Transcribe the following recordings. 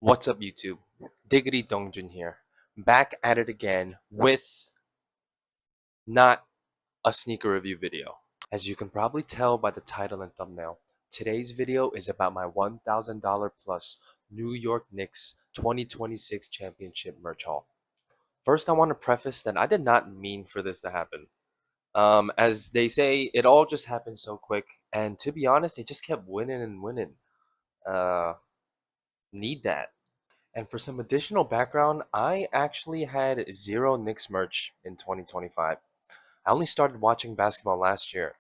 What's up, YouTube? Diggity Dongjun here, back at it again with not a sneaker review video. As you can probably tell by the title and thumbnail, today's video is about my $1,000 plus New York Knicks 2026 championship merch haul. First, I want to preface that I did not mean for this to happen. As they say, it all just happened so quick, and to be honest, it just kept winning and winning. Uh, need that. And for some additional background, I actually had zero Knicks merch in 2025. I only started watching basketball last year,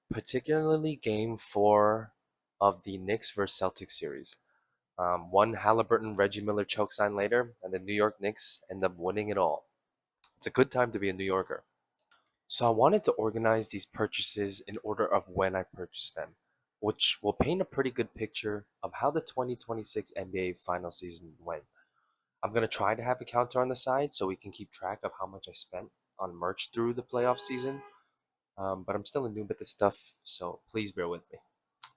particularly Game 4 of the Knicks vs. Celtics series. One Halliburton Reggie Miller choke sign later, and the New York Knicks end up winning it all. It's a good time to be a New Yorker. So I wanted to organize these purchases in order of when I purchased them, which will paint a pretty good picture of how the 2026 NBA final season went. I'm going to try to have a counter on the side so we can keep track of how much I spent on merch through the playoff season. But I'm still a noob at this stuff, so please bear with me.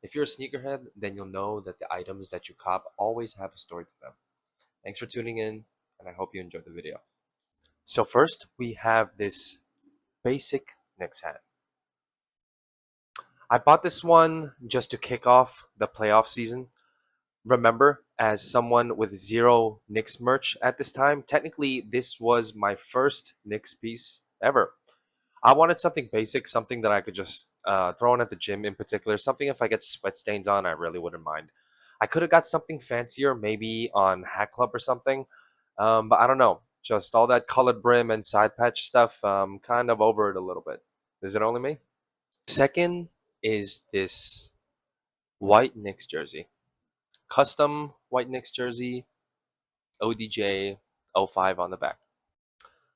If you're a sneakerhead, then you'll know that the items that you cop always have a story to them. Thanks for tuning in, and I hope you enjoyed the video. So first, we have this basic Knicks hat. I bought this one just to kick off the playoff season. Remember, as someone with zero Knicks merch at this time, technically this was my first Knicks piece ever. I wanted something basic, something that I could just throw on at the gym in particular, something if I get sweat stains on, I really wouldn't mind. I could have got something fancier, maybe on Hat Club or something, but I don't know. Just all that colored brim and side patch stuff, kind of over it a little bit. Is it only me? Second is this white Knicks jersey. Custom white Knicks jersey, ODJ 05 on the back.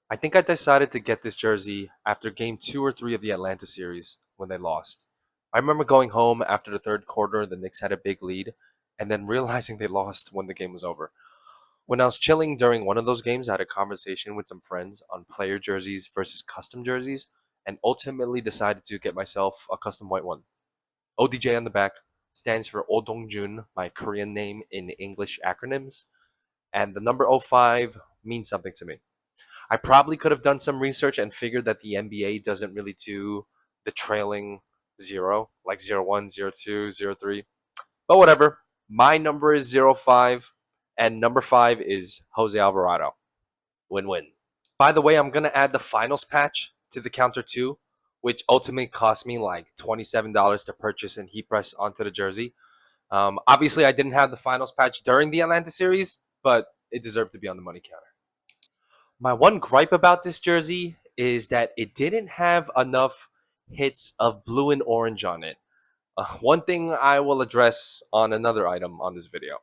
I think I decided to get this jersey after game 2 or 3 of the Atlanta series when they lost. I remember going home after the third quarter, the Knicks had a big lead, and then realizing they lost when the game was over. When I was chilling during one of those games, I had a conversation with some friends on player jerseys versus custom jerseys, and ultimately decided to get myself a custom white one. ODJ on the back stands for Odongjun, my Korean name in English acronyms, and the number 05 means something to me. I probably could have done some research and figured that the NBA doesn't really do the trailing zero, like 01, 02, 03. But whatever. My number is 05, and number 5 is Jose Alvarado. Win win. By the way, I'm going to add the finals patch to the counter too, which ultimately cost me like $27 to purchase and heat press onto the jersey. Obviously, I didn't have the finals patch during the Atlanta series, but it deserved to be on the money counter. My one gripe about this jersey is that it didn't have enough hits of blue and orange on it. One thing I will address on another item on this video.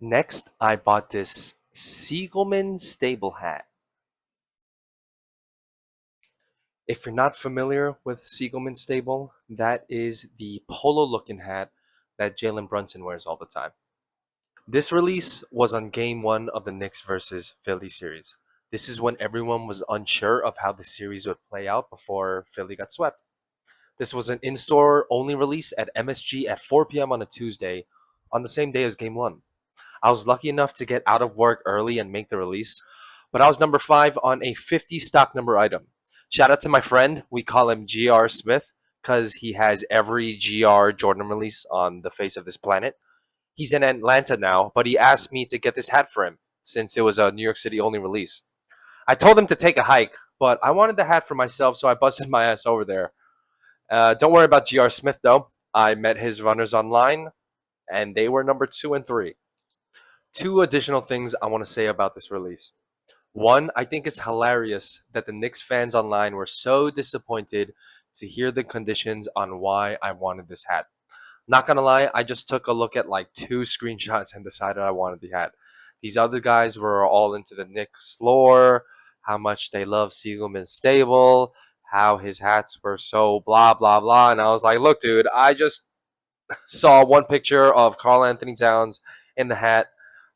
Next, I bought this Siegelman stable hat. If you're not familiar with Siegelman stable, that is the polo looking hat that Jalen Brunson wears all the time. This release was on game 1 of the Knicks versus Philly series. This is when everyone was unsure of how the series would play out before Philly got swept. This was an in-store only release at MSG at 4 p.m. on a Tuesday, on the same day as game 1. I was lucky enough to get out of work early and make the release, but I was number 5 on a 50 stock number item. Shout out to my friend, we call him GR Smith, because he has every GR Jordan release on the face of this planet. He's in Atlanta now, but he asked me to get this hat for him since it was a New York City only release. I told him to take a hike, but I wanted the hat for myself, so I busted my ass over there. Don't worry about GR Smith, though. I met his runners online, and they were number 2 and 3. Two additional things I want to say about this release. One, I think it's hilarious that the Knicks fans online were so disappointed to hear the conditions on why I wanted this hat. Not gonna lie, I just took a look at like 2 screenshots and decided I wanted the hat. These other guys were all into the Knicks lore, how much they love Siegelman stable, how his hats were so blah blah blah, and I was like, look, dude, I just saw one picture of Carl Anthony Towns in the hat,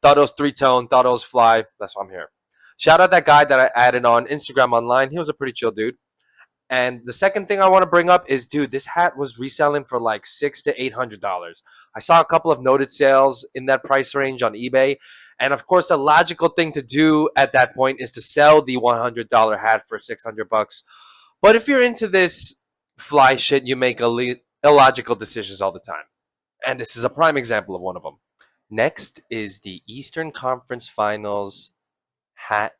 thought it was 3-tone, thought it was fly. That's why I'm here. Shout out that guy that I added on Instagram online. He was a pretty chill dude. And the second thing I want to bring up is, dude, this hat was reselling for like $600 to $800. I saw a couple of noted sales in that price range on eBay, And of course, the logical thing to do at that point is to sell the $100 hat for 600 bucks. But if you're into this fly shit, you make illogical decisions all the time. And this is a prime example of one of them. Next is the Eastern Conference Finals hat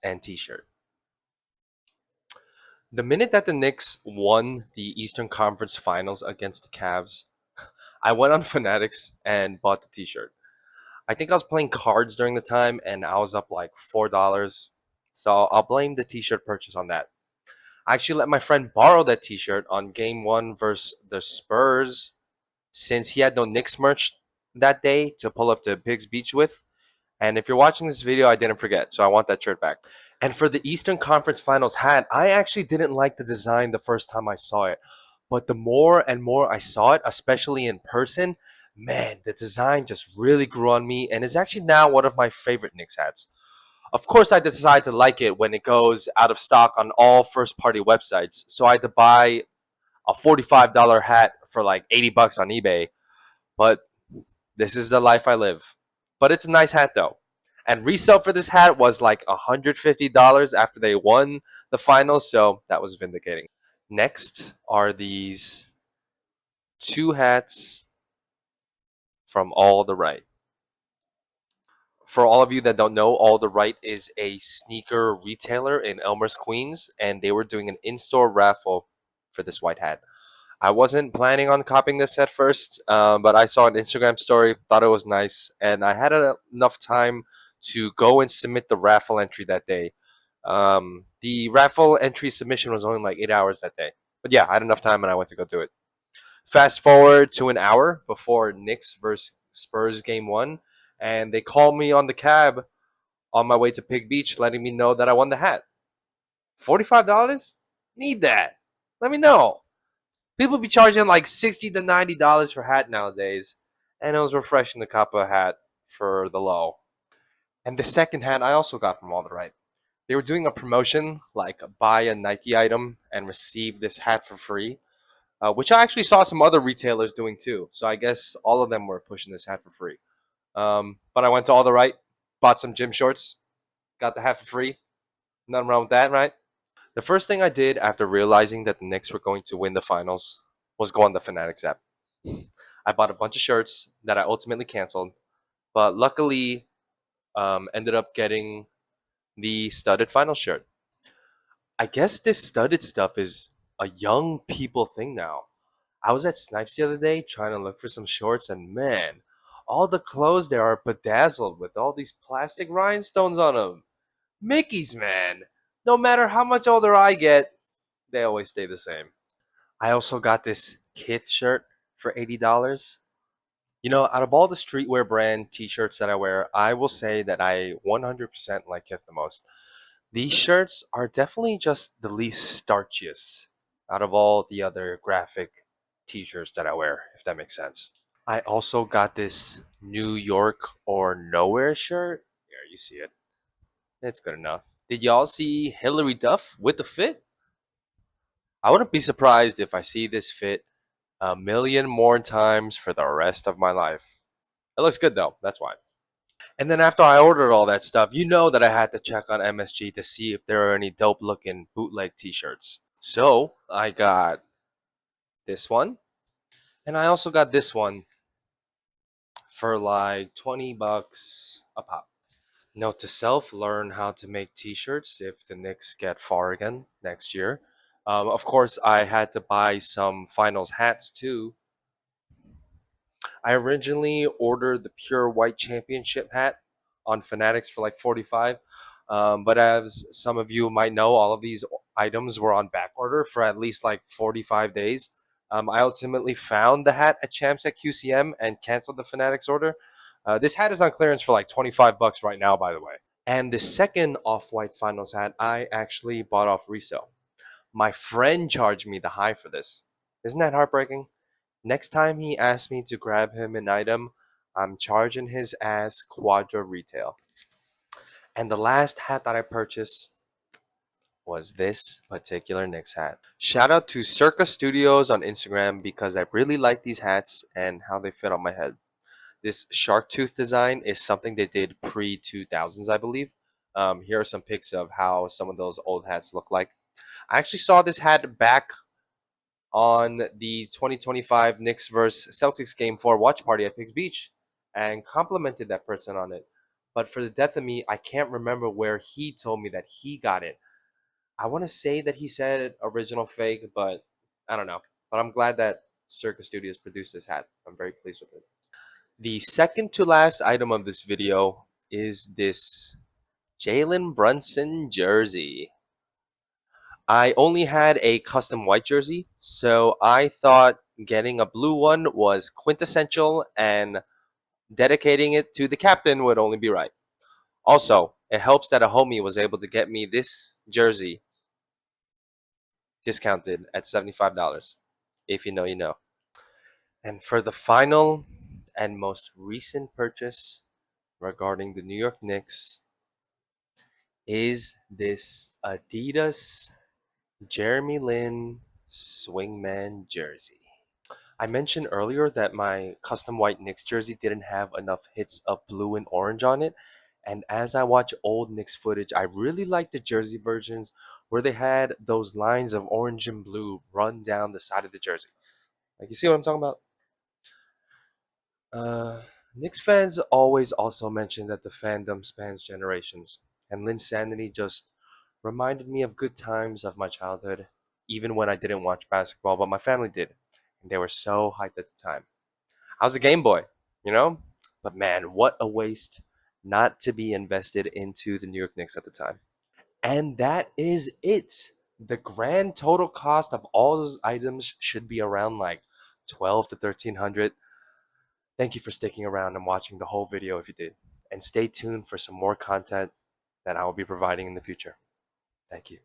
and t shirt. The minute that the Knicks won the Eastern Conference Finals against the Cavs, I went on Fanatics and bought the t shirt. I think I was playing cards during the time and I was up like $4. So I'll blame the t shirt purchase on that. I actually let my friend borrow that t shirt on game one versus the Spurs since he had no Knicks merch that day to pull up to Pigs Beach with. And if you're watching this video, I didn't forget, so I want that shirt back. And for the Eastern Conference Finals hat, I actually didn't like the design the first time I saw it. But the more and more I saw it, especially in person, man, the design just really grew on me and is actually now one of my favorite Knicks hats. Of course, I decided to like it when it goes out of stock on all first party websites. So I had to buy a $45 hat for like 80 bucks on eBay. But this is the life I live. But it's a nice hat though. And resale for this hat was like $150 after they won the finals, so that was vindicating. Next are these two hats from All the Right. For all of you that don't know, All the Right is a sneaker retailer in Elmhurst, Queens, and they were doing an in-store raffle for this white hat. I wasn't planning on copying this at first, but I saw an Instagram story, thought it was nice, and I had enough time to go and submit the raffle entry that day. The raffle entry submission was only like 8 hours that day, but yeah, I had enough time and I went to go do it. Fast forward to an hour before Knicks versus Spurs game one, and they called me on the cab on my way to Pig Beach, letting me know that I won the hat. $45? Need that? Let me know. People be charging like $60 to $90 for hat nowadays, and it was refreshing to cop a hat for the low. And the second hat I also got from All the Right. They were doing a promotion like buy a Nike item and receive this hat for free, which I actually saw some other retailers doing too. So I guess all of them were pushing this hat for free. But I went to All the Right, bought some gym shorts, got the hat for free. Nothing wrong with that, right? The first thing I did after realizing that the Knicks were going to win the finals was go on the Fanatics app. I bought a bunch of shirts that I ultimately canceled, but luckily ended up getting the studded final shirt. I guess this studded stuff is a young people thing now. I was at Snipes the other day trying to look for some shorts, and man, all the clothes there are bedazzled with all these plastic rhinestones on them. Mickey's, man. No matter how much older I get, they always stay the same. I also got this Kith shirt for $80. Out of all the streetwear brand t-shirts that I wear, I will say that I 100% like Kith the most. These shirts are definitely just the least starchiest out of all the other graphic t-shirts that I wear, if that makes sense. I also got this New York or Nowhere shirt. There, you see it. It's good enough. Did y'all see Hillary Duff with the fit? I wouldn't be surprised if I see this fit a million more times for the rest of my life. It looks good though, that's why. And then after I ordered all that stuff, you know that I had to check on MSG to see if there are any dope looking bootleg t shirts. So I got this one, and I also got this one for like 20 bucks a pop. Note to self, learn how to make t shirts if the Knicks get far again next year. Of course, I had to buy some finals hats too. I originally ordered the pure white championship hat on Fanatics for like 45. But as some of you might know, all of these items were on back order for at least like 45 days. I ultimately found the hat at Champs at QCM and canceled the Fanatics order. This hat is on clearance for like 25 bucks right now, by the way. And the second off-white finals hat, I actually bought off resale. My friend charged me the high for this. Isn't that heartbreaking? Next time he asks me to grab him an item, I'm charging his ass quadra retail. And the last hat that I purchased was this particular Knicks hat. Shout out to Circa Studios on Instagram because I really like these hats and how they fit on my head. This shark tooth design is something they did pre 2000s, I believe. Here are some pics of how some of those old hats look like. I actually saw this hat back on the 2025 Knicks vs Celtics game for a watch party at Pigs Beach and complimented that person on it. But for the death of me, I can't remember where he told me that he got it. I want to say that he said original fake, but I don't know. But I'm glad that Circus Studios produced this hat. I'm very pleased with it. The second to last item of this video is this Jalen Brunson jersey. I only had a custom white jersey, so I thought getting a blue one was quintessential and dedicating it to the captain would only be right. Also, it helps that a homie was able to get me this jersey discounted at $75. If you know, you know. And for the final and most recent purchase regarding the New York Knicks is this Adidas Jeremy Lin Swingman jersey. I mentioned earlier that my custom white Knicks jersey didn't have enough hits of blue and orange on it. And as I watch old Knicks footage, I really like the jersey versions where they had those lines of orange and blue run down the side of the jersey. Like, you see what I'm talking about? Uh, Knicks fans always also mention that the fandom spans generations, and Linsanity just reminded me of good times of my childhood, even when I didn't watch basketball, but my family did, and they were so hyped at the time. I was a Game Boy, you know? But man, what a waste not to be invested into the New York Knicks at the time. And that is it. The grand total cost of all those items should be around like 12 to 1300. Thank you for sticking around and watching the whole video if you did. And stay tuned for some more content that I will be providing in the future. Thank you.